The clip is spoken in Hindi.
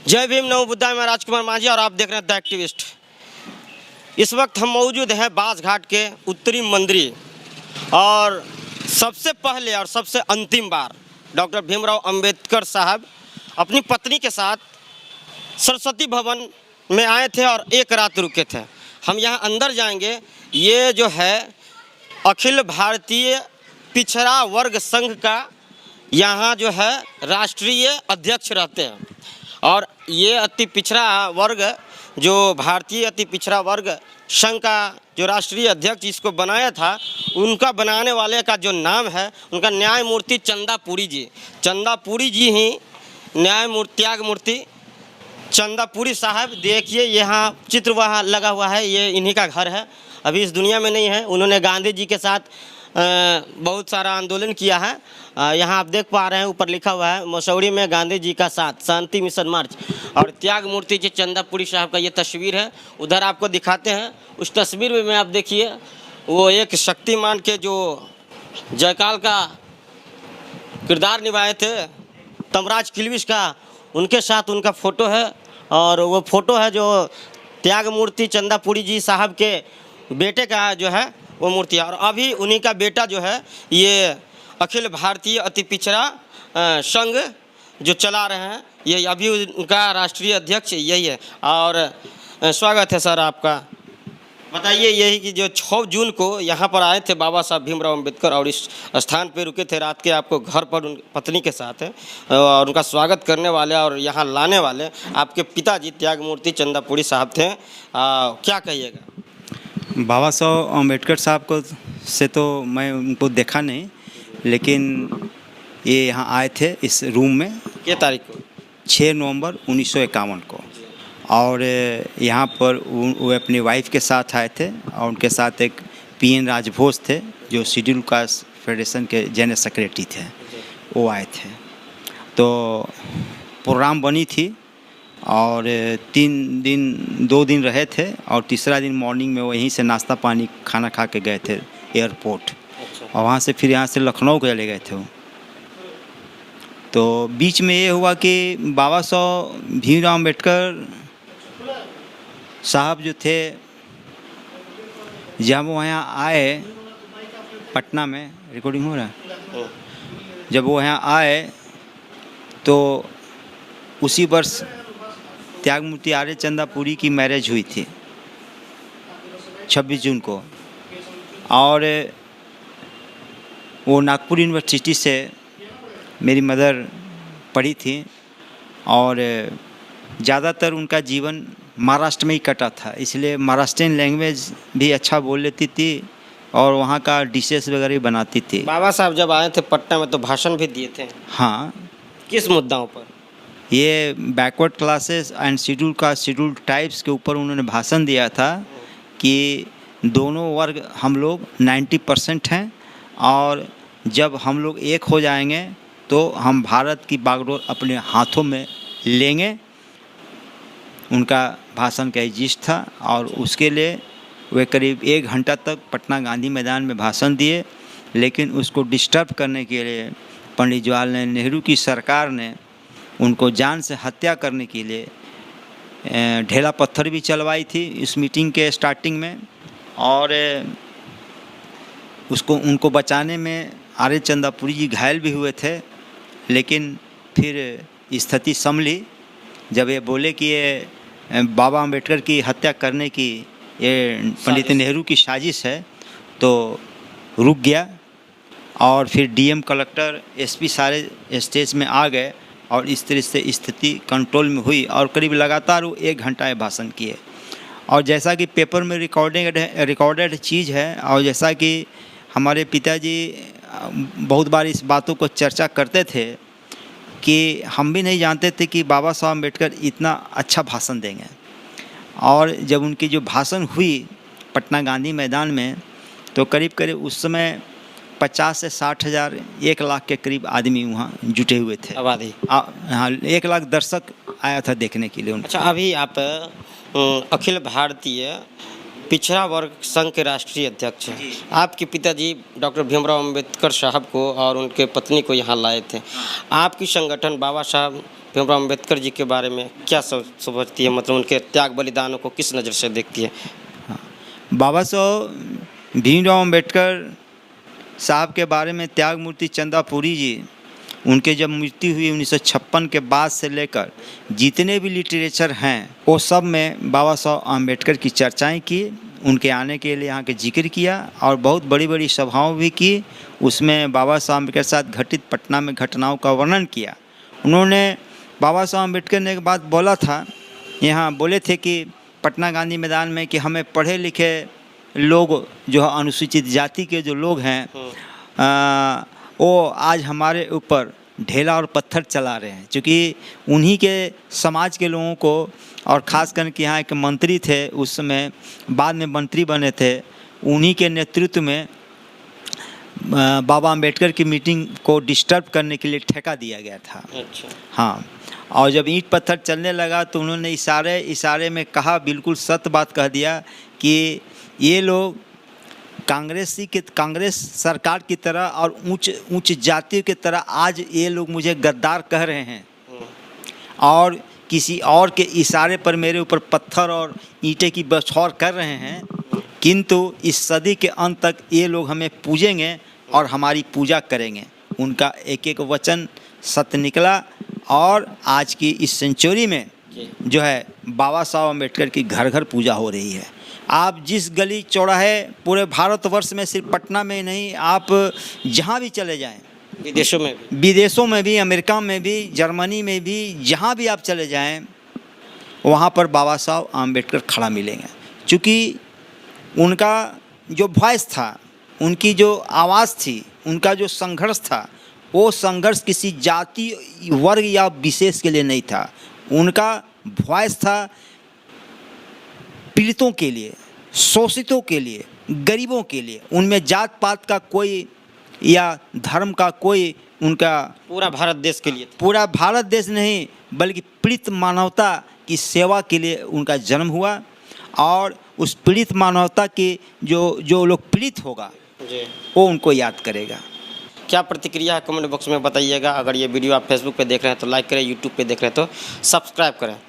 जय भीम नमो बुद्धाय। मैं राजकुमार माझी और आप देख रहे हैं द एक्टिविस्ट। इस वक्त हम मौजूद हैं बास घाट के उत्तरी मंदिर और सबसे पहले और सबसे अंतिम बार डॉक्टर भीमराव अंबेडकर साहब अपनी पत्नी के साथ सरस्वती भवन में आए थे और एक रात रुके थे। हम यहाँ अंदर जाएंगे। ये जो है अखिल भारतीय पिछड़ा वर्ग संघ का यहाँ जो है राष्ट्रीय अध्यक्ष रहते हैं और ये अति पिछड़ा वर्ग जो भारतीय अति पिछड़ा वर्ग संघ का जो राष्ट्रीय अध्यक्ष इसको बनाया था, उनका बनाने वाले का जो नाम है उनका न्यायमूर्ति चंदापुरी जी। चंदापुरी जी ही त्याग मूर्ति चंदापुरी साहब। देखिए यहाँ चित्र वहाँ लगा हुआ है, ये इन्हीं का घर है। अभी इस दुनिया में नहीं है। उन्होंने गांधी जी के साथ बहुत सारा आंदोलन किया है। यहाँ आप देख पा रहे हैं ऊपर लिखा हुआ है मसौड़ी में गांधी जी का साथ, शांति मिशन मार्च। और त्याग मूर्ति जी चंदापुरी साहब का ये तस्वीर है, उधर आपको दिखाते हैं। उस तस्वीर में आप देखिए वो एक शक्तिमान के जो जयकाल का किरदार निभाए थे तमराज किल्विश का, उनके साथ उनका फ़ोटो है। और वो फ़ोटो है जो त्याग मूर्ति चंदापुरी जी साहब के बेटे का जो है वो मूर्ति है। और अभी उन्हीं का बेटा जो है ये अखिल भारतीय अति पिछड़ा संघ जो चला रहे हैं, ये अभी उनका राष्ट्रीय अध्यक्ष यही है। और स्वागत है सर आपका। बताइए यही कि जो 6 जून को यहाँ पर आए थे बाबा साहब भीमराव अंबेडकर और इस स्थान पे रुके थे रात के, आपको घर पर उनकी पत्नी के साथ है और उनका स्वागत करने वाले और यहाँ लाने वाले आपके पिताजी त्याग मूर्ति चंदापुरी साहब थे। क्या कहिएगा? बाबा साहब अम्बेडकर साहब को से तो मैं उनको देखा नहीं, लेकिन ये यहाँ आए थे इस रूम में क्या तारीख को? 6 नवंबर 1951 को। और यहाँ पर वो अपनी वाइफ के साथ आए थे और उनके साथ एक पीएन राजभोज थे जो शेड्यूल कास्ट फेडरेशन के जनरल सेक्रेटरी थे, वो आए थे। तो प्रोग्राम बनी थी और 2 दिन रहे थे और तीसरा दिन मॉर्निंग में वो यहीं से नाश्ता पानी खाना खा के गए थे एयरपोर्ट। और वहाँ से फिर यहाँ से लखनऊ चले गए थे वो। तो बीच में ये हुआ कि बाबा साहब भीमराव अम्बेडकर साहब जो थे, जब वो यहाँ आए पटना में, रिकॉर्डिंग हो रहा है, जब वो यहाँ आए तो उसी वर्ष त्याग मूर्ति आर्य चंदापुरी की मैरिज हुई थी 26 जून को। और वो नागपुर यूनिवर्सिटी से मेरी मदर पढ़ी थी और ज़्यादातर उनका जीवन महाराष्ट्र में ही कटा था, इसलिए महाराष्ट्रियन लैंग्वेज भी अच्छा बोल लेती थी और वहाँ का डिशेस वगैरह भी बनाती थी। बाबा साहब जब आए थे पटना में तो भाषण भी दिए थे। हाँ। किस मुद्दाओं पर? ये backward classes and schedule types के ऊपर उन्होंने भाषण दिया था कि दोनों वर्ग हम लोग 90% हैं और जब हम लोग एक हो जाएंगे तो हम भारत की बागडोर अपने हाथों में लेंगे। उनका भाषण का जिस था और उसके लिए वे करीब 1 घंटा तक पटना गांधी मैदान में भाषण दिए, लेकिन उसको डिस्टर्ब करने के लिए पंडित जवाहरलाल नेहरू की सरकार ने उनको जान से हत्या करने के लिए ढेला पत्थर भी चलवाई थी इस मीटिंग के स्टार्टिंग में। और उनको बचाने में आर्य चंदापुरी जी घायल भी हुए थे, लेकिन फिर स्थिति संभली जब ये बोले कि ये बाबा अम्बेडकर की हत्या करने की ये पंडित नेहरू की साजिश है, तो रुक गया। और फिर डीएम, कलेक्टर, एसपी सारे स्टेज में आ गए और इस तरह से स्थिति कंट्रोल में हुई और करीब लगातार वो 1 घंटा भाषण किए। और जैसा कि पेपर में रिकॉर्डेड चीज़ है और जैसा कि हमारे पिताजी बहुत बार इस बातों को चर्चा करते थे कि हम भी नहीं जानते थे कि बाबा साहब अम्बेडकर इतना अच्छा भाषण देंगे। और जब उनकी जो भाषण हुई पटना गांधी मैदान में तो करीब करीब उस समय 50 से 60 हज़ार 1 लाख के करीब आदमी वहाँ जुटे हुए थे। आबादी हाँ, 1 लाख दर्शक आया था देखने के लिए। अच्छा, अभी आप अखिल भारतीय पिछड़ा वर्ग संघ के राष्ट्रीय अध्यक्ष हैं। आपके पिताजी डॉक्टर भीमराव अंबेडकर साहब को और उनके पत्नी को यहाँ लाए थे। आपकी संगठन बाबा साहब भीमराव अम्बेडकर जी के बारे में क्या समझती है, मतलब उनके त्याग बलिदानों को किस नज़र से देखती है? बाबा साहब भीमराव अम्बेडकर साहब के बारे में त्याग मूर्ति चंदापुरी जी, उनके जब मृत्यु हुई 1956 के बाद से लेकर जितने भी लिटरेचर हैं वो सब में बाबा साहब अम्बेडकर की चर्चाएं की, उनके आने के लिए यहाँ के जिक्र किया और बहुत बड़ी बड़ी सभाओं भी की। उसमें बाबा साहब अम्बेडकर के साथ घटित पटना में घटनाओं का वर्णन किया। उन्होंने बाबा साहब अम्बेडकर ने एक बात बोला था, यहाँ बोले थे कि पटना गांधी मैदान में कि हमें पढ़े लिखे लोग जो अनुसूचित जाति के जो लोग हैं वो आज हमारे ऊपर ढेला और पत्थर चला रहे हैं, क्योंकि उन्हीं के समाज के लोगों को, और ख़ास करके यहाँ एक मंत्री थे उस समय, बाद में मंत्री बने थे, उन्हीं के नेतृत्व में बाबा अम्बेडकर की मीटिंग को डिस्टर्ब करने के लिए ठेका दिया गया था। अच्छा। हाँ, और जब ईंट पत्थर चलने लगा तो उन्होंने इशारे में कहा, बिल्कुल सत्य बात कह दिया कि ये लोग कांग्रेस सरकार की तरह और उच्च जातियों की तरह आज ये लोग मुझे गद्दार कह रहे हैं और किसी और के इशारे पर मेरे ऊपर पत्थर और ईंटें की बौछार कर रहे हैं, किंतु इस सदी के अंत तक ये लोग हमें पूजेंगे और हमारी पूजा करेंगे। उनका एक एक वचन सत्य निकला और आज की इस सेंचुरी में जो है बाबा साहब अम्बेडकर की घर घर पूजा हो रही है। आप जिस गली चौराहे पूरे भारतवर्ष में, सिर्फ पटना में ही नहीं, आप जहाँ भी चले जाएं, विदेशों में भी, अमेरिका में भी, जर्मनी में भी, जहाँ भी आप चले जाएं, वहाँ पर बाबा साहब अम्बेडकर खड़ा मिलेंगे। क्योंकि उनका जो वॉइस था, उनकी जो आवाज़ थी, उनका जो संघर्ष था, वो संघर्ष किसी जाति वर्ग या विशेष के लिए नहीं था। उनका वॉइस था पीड़ितों के लिए, शोषितों के लिए, गरीबों के लिए। उनमें जात पात का कोई या धर्म का कोई, उनका पूरा भारत देश के लिए था। पूरा भारत देश नहीं, बल्कि पीड़ित मानवता की सेवा के लिए उनका जन्म हुआ। और उस पीड़ित मानवता के जो लोग पीड़ित होगा वो उनको याद करेगा। क्या प्रतिक्रिया है कमेंट बॉक्स में बताइएगा। अगर ये वीडियो आप फेसबुक पे देख रहे हैं तो लाइक करें, यूट्यूब पे देख रहे हैं तो सब्सक्राइब करें।